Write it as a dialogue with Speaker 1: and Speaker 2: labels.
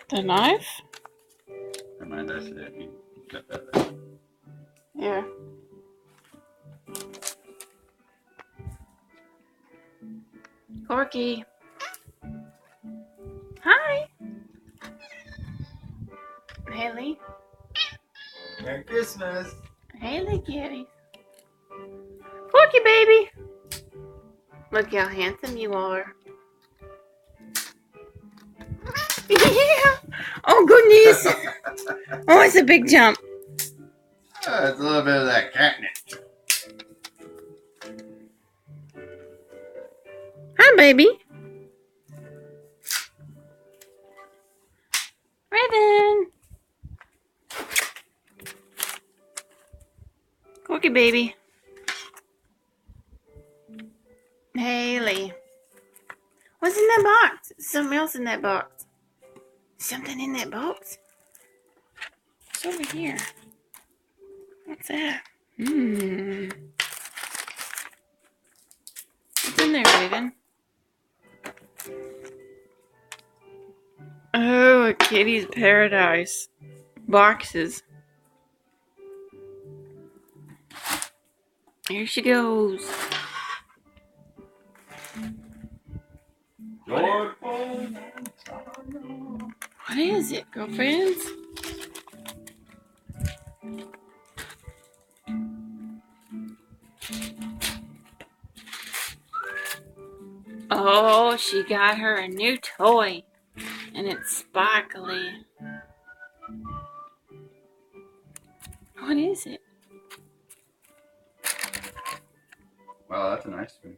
Speaker 1: The knife?
Speaker 2: Never mind, I said it. Cut that out.
Speaker 1: Yeah. Corky. Hi. Haley.
Speaker 2: Merry Christmas.
Speaker 1: Haley kitties. Corky baby. Look how handsome you are. Yeah. Oh goodness. Oh, it's a big jump.
Speaker 2: It's a little bit of that catnip.
Speaker 1: Hi, baby. Raven. Corky baby. Haley. What's in that box? Something else in that box. Something in that box? It's over here. What's that? What's in there, Raven? Oh, a kitty's paradise. Boxes. Here she goes. What is it, girlfriends? Oh, she got her a new toy. And it's sparkly. What is it?
Speaker 2: Wow, that's a nice one.